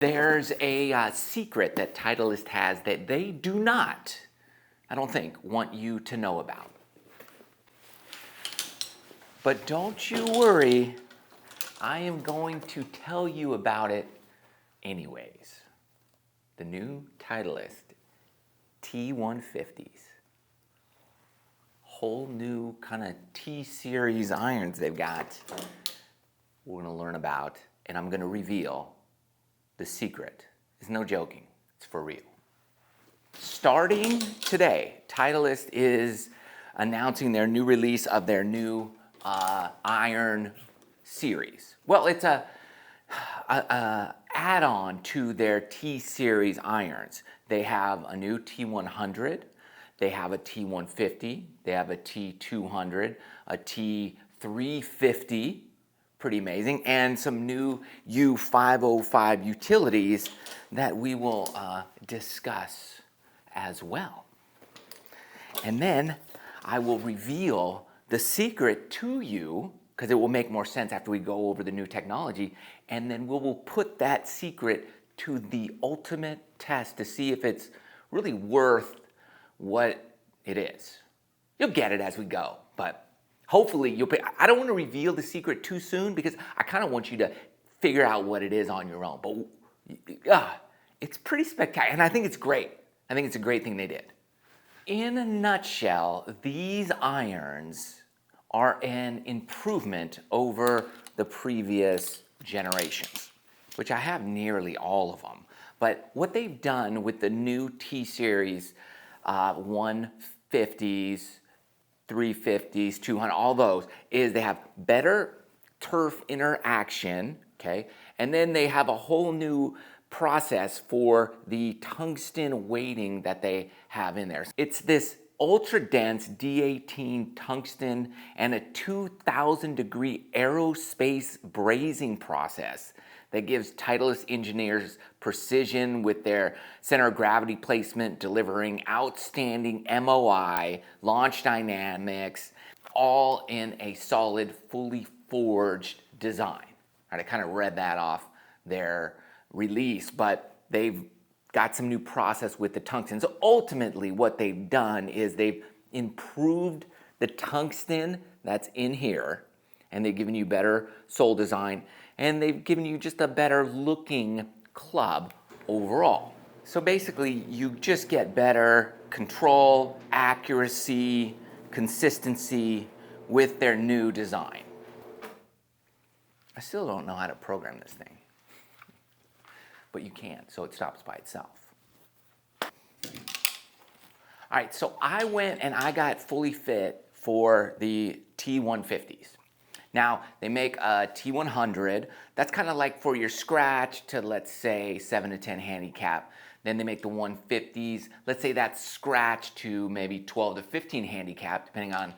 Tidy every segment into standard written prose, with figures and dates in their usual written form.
There's a secret that Titleist has that they do not, I don't think, want you to know about. But don't you worry, I am going to tell you about it anyways. The new Titleist T150s. Whole new kind of T-series irons they've got. We're going to learn about, and I'm going to reveal the secret. It's no joking. It's for real. Starting today, Titleist is announcing their new release of their new iron series. Well, it's a add-on to their T-series irons. They have a new T100, they have a T150, they have a T200, a T350, pretty amazing, and some new U505 utilities that we will discuss as well. And then I will reveal the secret to you, because it will make more sense after we go over the new technology, and then we will put that secret to the ultimate test to see if it's really worth what it is. You'll get it as we go, but hopefully you'll pay. I don't want to reveal the secret too soon because I kind of want you to figure out what it is on your own. But it's pretty spectacular, and I think it's great. I think it's a great thing they did. In a nutshell, these irons are an improvement over the previous generations, which I have nearly all of them. But what they've done with the new T-Series 150s, 350s, 200, all those, is they have better turf interaction, okay? And then they have a whole new process for the tungsten weighting that they have in there. It's this ultra dense D18 tungsten and a 2000 degree aerospace brazing process that gives Titleist engineers precision with their center of gravity placement, delivering outstanding MOI, launch dynamics, all in a solid, fully forged design. All right, I kind of read that off their release, but they've got some new process with the tungsten. So ultimately what they've done is they've improved the tungsten that's in here, and they've given you better sole design, and they've given you just a better looking club overall. So basically you just get better control, accuracy, consistency with their new design. I still don't know how to program this thing, but you can, so it stops by itself. All right, so I went and I got fully fit for the T150s. Now, they make a T100. That's kind of like for your scratch to, let's say, 7 to 10 handicap. Then they make the 150s. Let's say that's scratch to maybe 12 to 15 handicap, depending on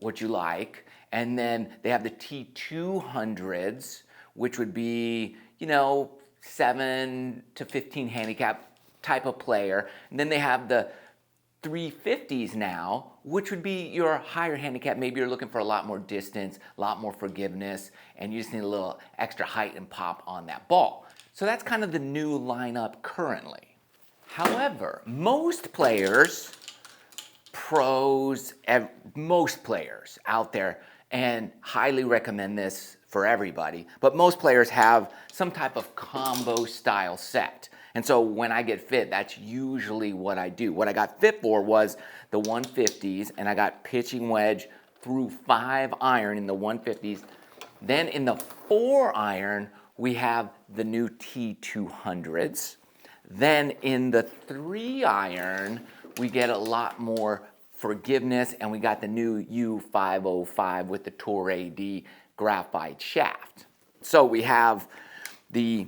what you like. And then they have the T200s, which would be, 7 to 15 handicap type of player. And then they have the 350s now, which would be your higher handicap. Maybe you're looking for a lot more distance, a lot more forgiveness, and you just need a little extra height and pop on that ball. So that's kind of the new lineup currently. However, most players, pros, most players out there, and highly recommend this for everybody, but most players have some type of combo style set. And so when I get fit, that's usually what I do. What I got fit for was the 150s, and I got pitching wedge through 5 iron in the 150s. Then in the 4 iron, we have the new T200s. Then in the 3 iron, we get a lot more forgiveness, and we got the new U505 with the Tour AD graphite shaft. So we have the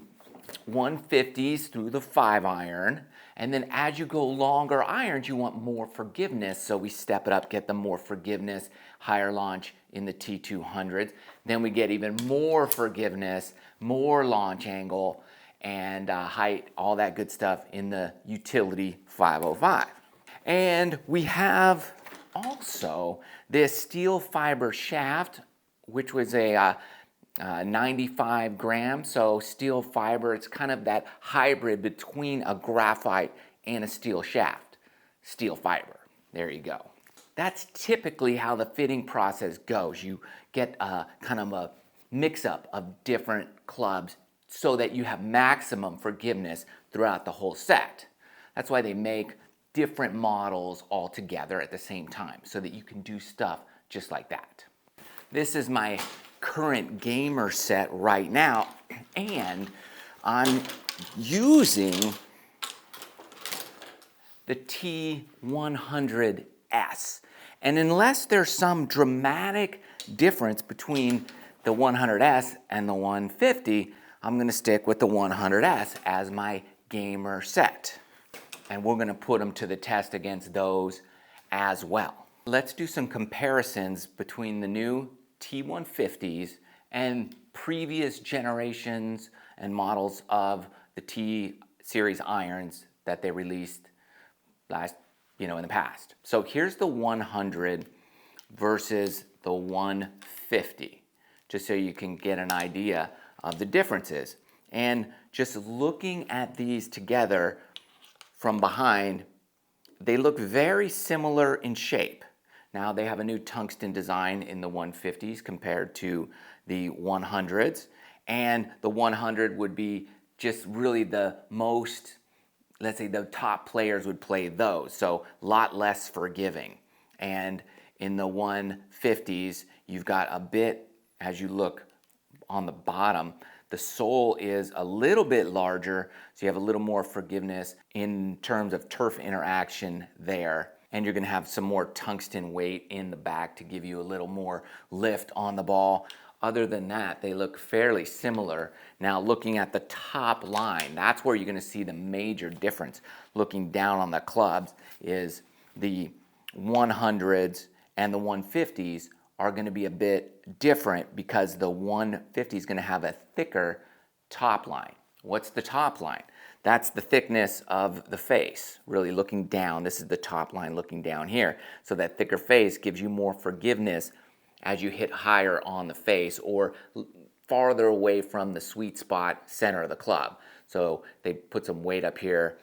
150s through the 5 iron, and then as you go longer irons, you want more forgiveness, so we step it up, get the more forgiveness, higher launch in the T200s. Then we get even more forgiveness, more launch angle, and height, all that good stuff in the utility 505. And we have also this steel fiber shaft, which was a 95 grams, so steel fiber. It's kind of that hybrid between a graphite and a steel shaft. Steel fiber. There you go. That's typically how the fitting process goes. You get kind of a mix-up of different clubs so that you have maximum forgiveness throughout the whole set. That's why they make different models all together at the same time, so that you can do stuff just like that. This is my current gamer set right now, and I'm using the T100S. And unless there's some dramatic difference between the 100S and the 150, I'm going to stick with the 100S as my gamer set. And we're going to put them to the test against those as well. Let's do some comparisons between the new T150s and previous generations and models of the T series irons that they released in the past. So here's the 100 versus the 150, just so you can get an idea of the differences. And just looking at these together from behind, they look very similar in shape. Now they have a new tungsten design in the 150s compared to the 100s, and the 100 would be just really the most, let's say the top players would play those, so a lot less forgiving. And in the 150s, you've got a bit, as you look on the bottom, the sole is a little bit larger, so you have a little more forgiveness in terms of turf interaction there. And you're going to have some more tungsten weight in the back to give you a little more lift on the ball. Other than that, they look fairly similar. Now, looking at the top line, that's where you're going to see the major difference. Looking down on the clubs is the 100s and the 150s are going to be a bit different because the 150 is going to have a thicker top line. What's the top line? That's the thickness of the face, really looking down. This is the top line looking down here. So that thicker face gives you more forgiveness as you hit higher on the face or farther away from the sweet spot center of the club. So they put some weight up here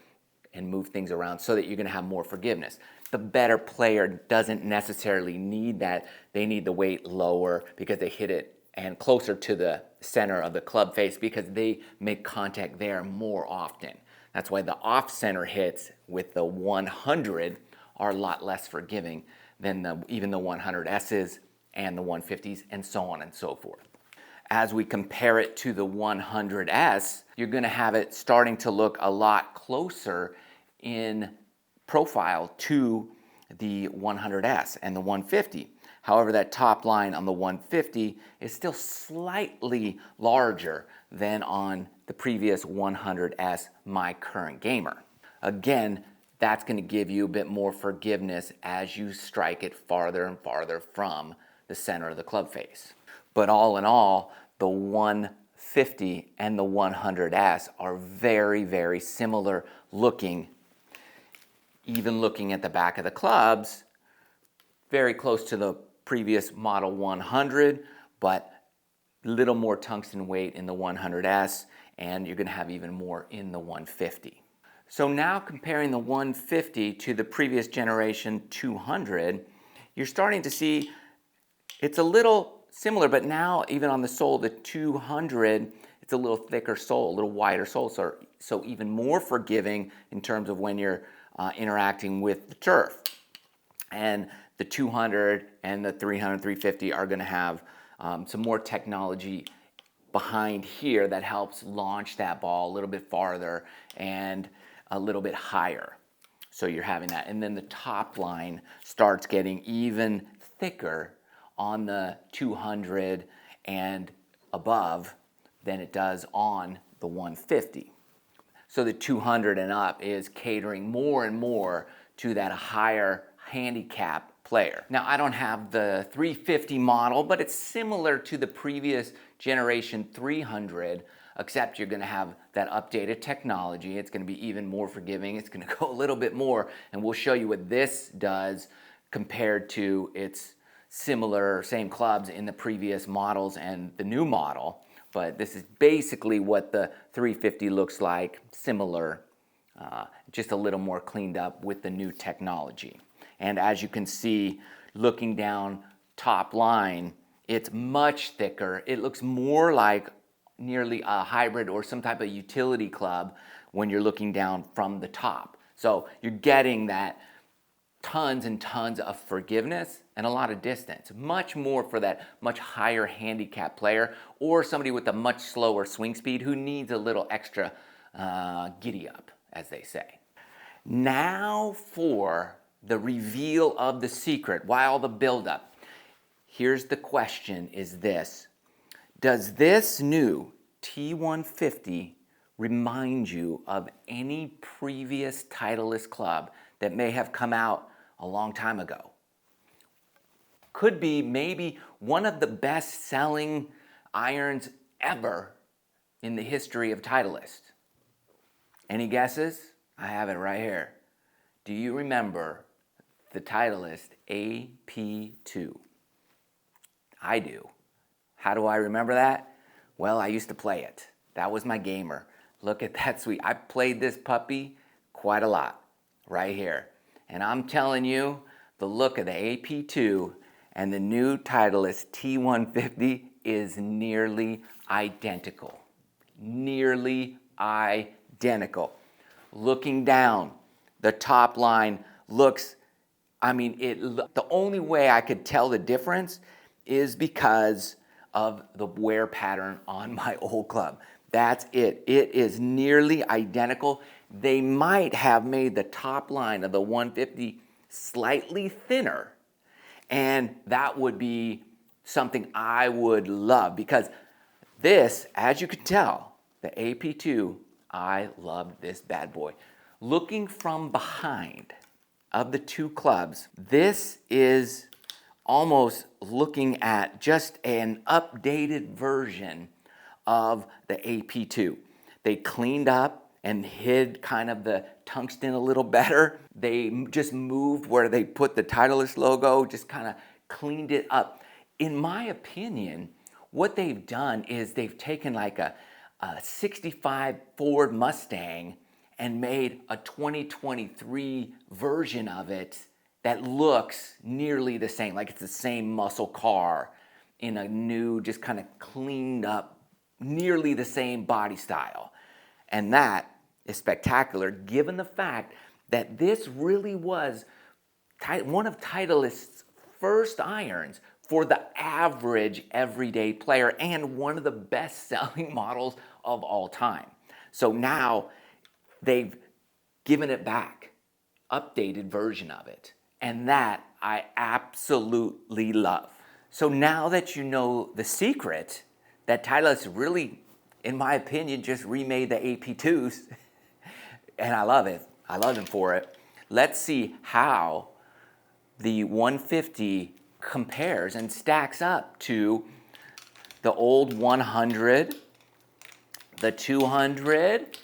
and move things around so that you're going to have more forgiveness. The better player doesn't necessarily need that. They need the weight lower because they hit it and closer to the center of the club face because they make contact there more often. That's why the off-center hits with the 100 are a lot less forgiving than even the 100Ss and the 150s and so on and so forth. As we compare it to the 100S, you're going to have it starting to look a lot closer in profile to the 100S and the 150. However, that top line on the 150 is still slightly larger than on the previous 100S, my current gamer. Again, that's going to give you a bit more forgiveness as you strike it farther and farther from the center of the club face. But all in all, the 150 and the 100S are very, very similar looking. Even looking at the back of the clubs, very close to the previous model 100, but a little more tungsten weight in the 100S, and you're going to have even more in the 150. So now comparing the 150 to the previous generation 200, you're starting to see it's a little similar, but now even on the sole, the 200, it's a little thicker sole, a little wider sole, so even more forgiving in terms of when you're interacting with the turf. And the 200 and the 300, 350 are going to have some more technology behind here that helps launch that ball a little bit farther and a little bit higher. So you're having that. And then the top line starts getting even thicker on the 200 and above than it does on the 150. So the 200 and up is catering more and more to that higher handicap player. Now, I don't have the 350 model, but it's similar to the previous generation 300, except you're going to have that updated technology. It's going to be even more forgiving. It's going to go a little bit more, and we'll show you what this does compared to its similar, same clubs in the previous models and the new model, but this is basically what the 350 looks like, similar, just a little more cleaned up with the new technology. And as you can see, looking down top line, it's much thicker. It looks more like nearly a hybrid or some type of utility club when you're looking down from the top. So you're getting that tons and tons of forgiveness and a lot of distance. Much more for that much higher handicap player or somebody with a much slower swing speed who needs a little extra giddy up, as they say. Now for the reveal of the secret, while the buildup. Here's the question, is this: does this new T150 remind you of any previous Titleist club that may have come out a long time ago? Could be maybe one of the best-selling irons ever in the history of Titleist. Any guesses? I have it right here. Do you remember the Titleist AP2? I do. How do I remember that? Well, I used to play it. That was my gamer. Look at that sweet. I played this puppy quite a lot right here. And I'm telling you, the look of the AP2 and the new Titleist T150 is nearly identical. Nearly identical. Looking down, the top line looks, the only way I could tell the difference is because of the wear pattern on my old club. That's it. It is nearly identical. They might have made the top line of the 150 slightly thinner, and that would be something I would love, because this, as you can tell, the AP2, I loved this bad boy. Looking from behind of the two clubs, this is almost looking at just an updated version of the AP2. They cleaned up and hid kind of the tungsten a little better. They just moved where they put the Titleist logo, just kind of cleaned it up. In my opinion, what they've done is they've taken like a 65 Ford Mustang and made a 2023 version of it that looks nearly the same, like it's the same muscle car in a new, just kind of cleaned up, nearly the same body style. And that is spectacular, given the fact that this really was one of Titleist's first irons for the average everyday player and one of the best-selling models of all time. So now they've given it back, updated version of it, and that I absolutely love. So now that you know the secret, that Titleist really, in my opinion, just remade the AP2s, and I love it. I love them for it. Let's see how the 150 compares and stacks up to the old 100, the 200,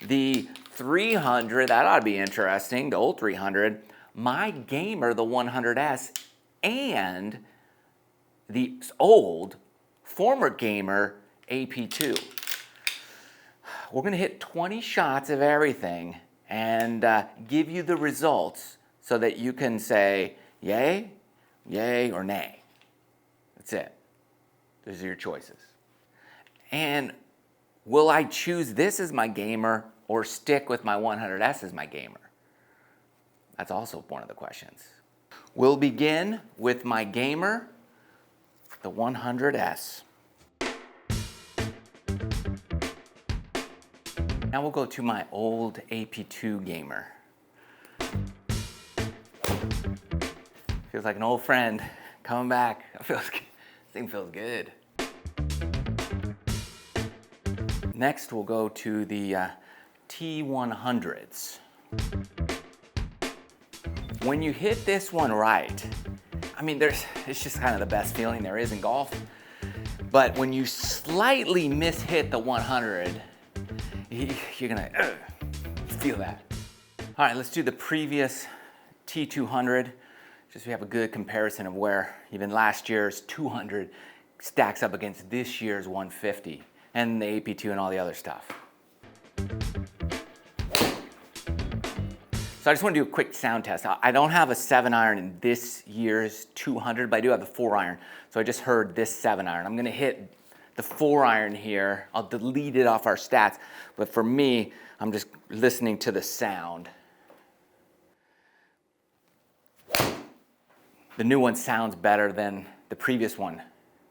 the 300, that ought to be interesting, the old 300, my gamer, the 100S, and the old former gamer AP2. We're going to hit 20 shots of everything and give you the results so that you can say yay, yay, or nay. That's it. Those are your choices. And will I choose this as my gamer or stick with my 100S as my gamer? That's also one of the questions. We'll begin with my gamer, the 100S. Now we'll go to my old AP2 gamer. Feels like an old friend coming back. This thing feels good. Next, we'll go to the T100s. When you hit this one right, it's just kind of the best feeling there is in golf. But when you slightly mishit the 100, you're gonna feel that. All right, let's do the previous T200. just so we have a good comparison of where even last year's 200 stacks up against this year's 150 and the AP2 and all the other stuff. So I just want to do a quick sound test. I don't have a 7-iron in this year's 200, but I do have the 4-iron. So I just heard this 7-iron. I'm going to hit the 4-iron here. I'll delete it off our stats, but for me, I'm just listening to the sound. The new one sounds better than the previous one, in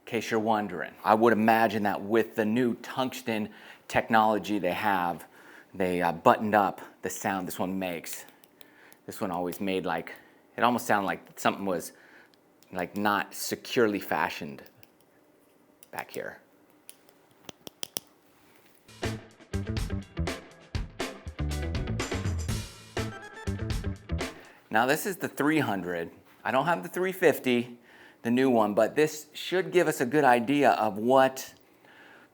case you're wondering. I would imagine that with the new tungsten technology they have, they buttoned up the sound this one makes. This one always made like, it almost sounded like something was like not securely fashioned back here. Now this is the 300. I don't have the 350, the new one, but this should give us a good idea of what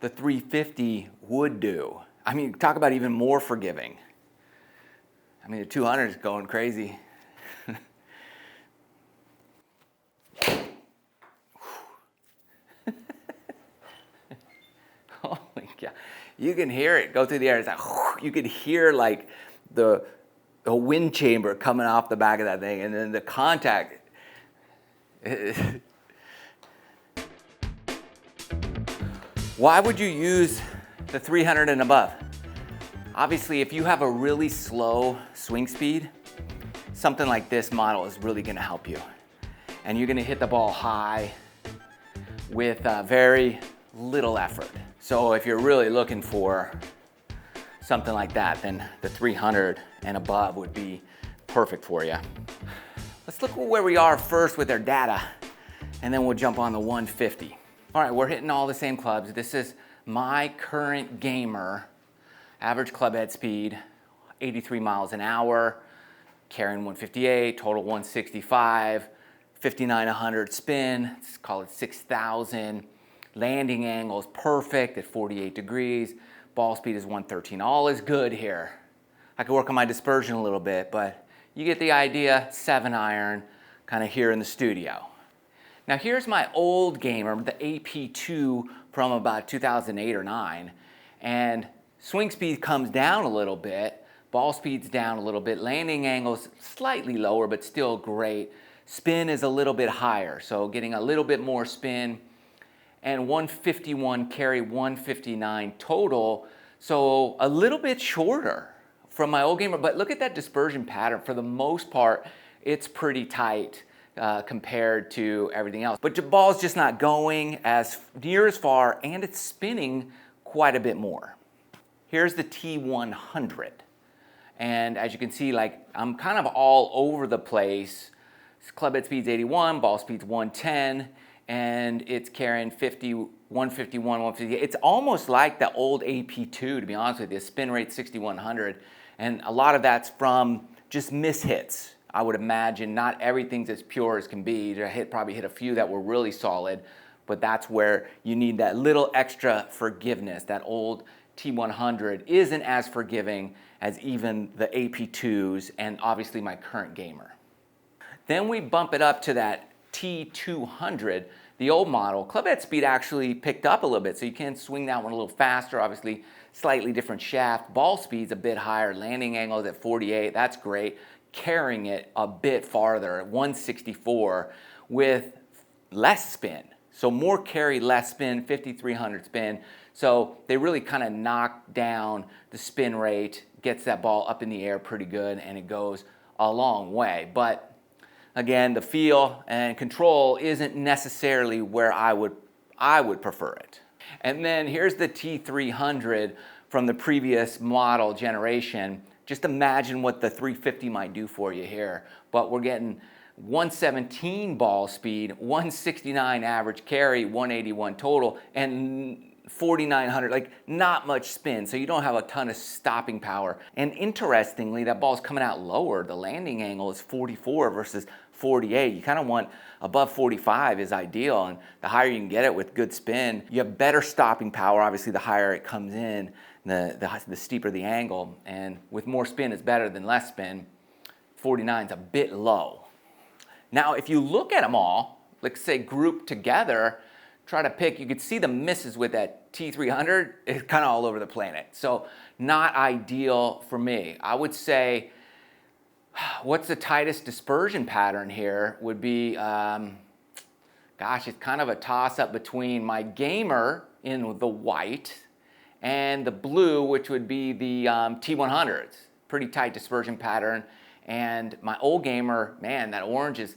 the 350 would do. I mean, talk about even more forgiving. I mean, the 200 is going crazy. Oh my God. You can hear it go through the air. It's like, you can hear like the wind chamber coming off the back of that thing, and then the contact. Why would you use the 300 and above? Obviously, if you have a really slow swing speed, something like this model is really going to help you. And you're going to hit the ball high with very little effort. So if you're really looking for something like that, then the 300 and above would be perfect for you. Let's look at where we are first with our data, and then we'll jump on the 150. All right, we're hitting all the same clubs. This is my current gamer. Average club head speed, 83 miles an hour, carrying 158, total 165, 5900 spin, let's call it 6,000. Landing angle is perfect at 48 degrees. Ball speed is 113. All is good here. I could work on my dispersion a little bit, but you get the idea. 7-iron, kind of here in the studio. Now here's my old gamer, the AP2 from about 2008 or 9, and swing speed comes down a little bit, ball speed's down a little bit, landing angle's slightly lower but still great. Spin is a little bit higher, so getting a little bit more spin, and 151 carry, 159 total, so a little bit shorter from my old gamer, but look at that dispersion pattern. For the most part, it's pretty tight compared to everything else. But the ball's just not going as near as far, and it's spinning quite a bit more. Here's the T100. And as you can see, like I'm kind of all over the place. Club head speed's 81, ball speed's 110, and it's carrying 50, 151, 150. It's almost like the old AP2, to be honest with you. Spin rate 6,100, and a lot of that's from just mishits. I would imagine not everything's as pure as can be. Probably hit a few that were really solid, but that's where you need that little extra forgiveness. That old T100 isn't as forgiving as even the AP2s and obviously my current gamer. Then we bump it up to that T200, the old model. Club head speed actually picked up a little bit, so you can swing that one a little faster. Obviously, slightly different shaft. Ball speed's a bit higher. Landing angle is at 48. That's great. Carrying it a bit farther at 164 with less spin. So more carry, less spin, 5,300 spin. So they really kind of knock down the spin rate, gets that ball up in the air pretty good, and it goes a long way. But again, the feel and control isn't necessarily where I would prefer it. And then here's the T300 from the previous model generation. Just imagine what the 350 might do for you here. But we're getting 117 ball speed, 169 average carry, 181 total, and 4,900, like not much spin, so you don't have a ton of stopping power. And interestingly, that ball's coming out lower. The landing angle is 44 versus 48. You kind of want above 45 is ideal, and the higher you can get it with good spin, you have better stopping power. Obviously, the higher it comes in, the steeper the angle, and with more spin, it's better than less spin. 49 is a bit low. Now, if you look at them all, let's say grouped together, try to pick, you could see the misses with that T300, it's kind of all over the planet. So not ideal for me. I would say, what's the tightest dispersion pattern here would be, gosh, it's kind of a toss-up between my gamer in the white and the blue, which would be the T100s. Pretty tight dispersion pattern. And my old gamer, man, that orange is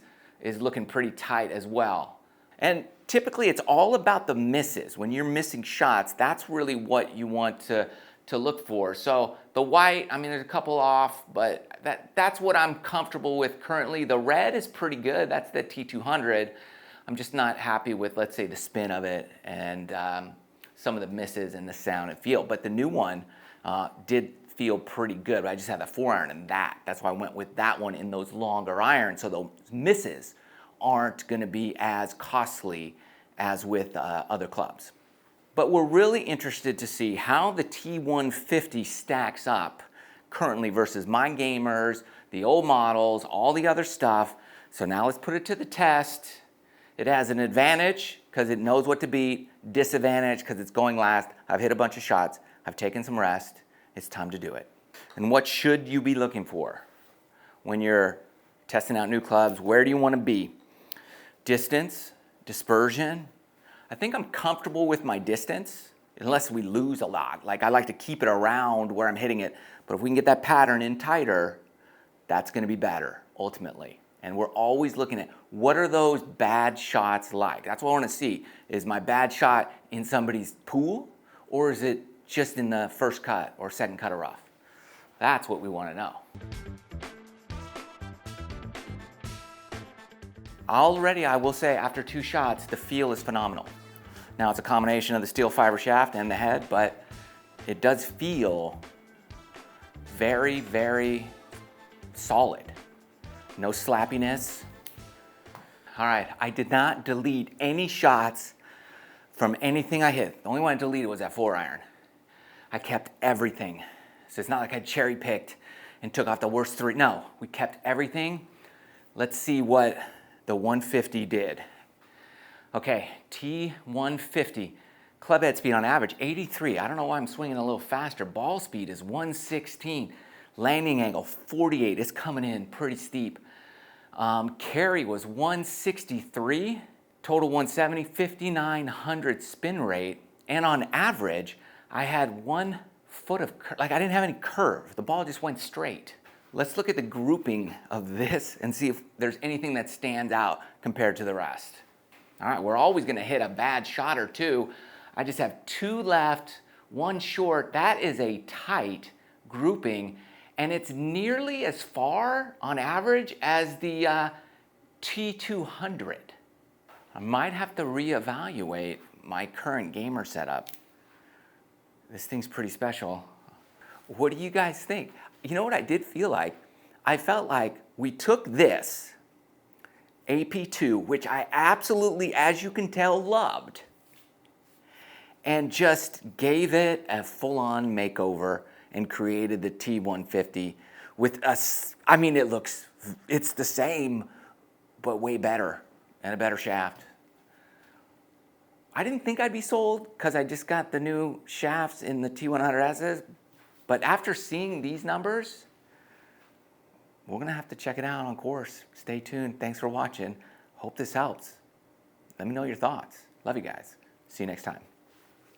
looking pretty tight as well. And typically it's all about the misses. When you're missing shots, that's really what you want to look for. So the white, I mean, there's a couple off, but that's what I'm comfortable with currently. The red is pretty good. That's the T200. I'm just not happy with, let's say, the spin of it and some of the misses and the sound and feel. But the new one did feel pretty good. But I just had the 4-iron in that. That's why I went with that one in those longer irons. So those misses aren't going to be as costly as with other clubs. But we're really interested to see how the T150 stacks up currently versus my gamers, the old models, all the other stuff. So now let's put it to the test. It has an advantage because it knows what to beat, disadvantage because it's going last. I've hit a bunch of shots. I've taken some rest. It's time to do it. And what should you be looking for when you're testing out new clubs? Where do you want to be? Distance, dispersion. I think I'm comfortable with my distance unless we lose a lot. Like I like to keep it around where I'm hitting it. But if we can get that pattern in tighter, that's going to be better ultimately. And we're always looking at what are those bad shots like? That's what I want to see. Is my bad shot in somebody's pool or is it just in the first cut or second cut of rough? That's what we want to know. Already, I will say, after 2 shots, the feel is phenomenal. Now, it's a combination of the steel fiber shaft and the head, but it does feel very, very solid. No slappiness. All right, I did not delete any shots from anything I hit. The only one I deleted was that 4-iron. I kept everything. So it's not like I cherry picked and took off the worst 3. No, we kept everything. Let's see what the 150 did. Okay, T150. Club head speed on average, 83. I don't know why I'm swinging a little faster. Ball speed is 116. Landing angle, 48. It's coming in pretty steep. Carry was 163. Total 170, 5,900 spin rate. And on average, I had 1 foot of curve. Like I didn't have any curve. The ball just went straight. Let's look at the grouping of this and see if there's anything that stands out compared to the rest. All right, we're always going to hit a bad shot or 2. I just have 2 left, 1 short. That is a tight grouping, and it's nearly as far on average as the T200. I might have to reevaluate my current gamer setup. This thing's pretty special. What do you guys think? You know what I did feel like? I felt like we took this AP2, which I absolutely, as you can tell, loved, and just gave it a full-on makeover and created the T150 with us. I mean, it's the same, but way better and a better shaft. I didn't think I'd be sold because I just got the new shafts in the T100Ss. But after seeing these numbers, we're going to have to check it out on course. Stay tuned. Thanks for watching. Hope this helps. Let me know your thoughts. Love you guys. See you next time.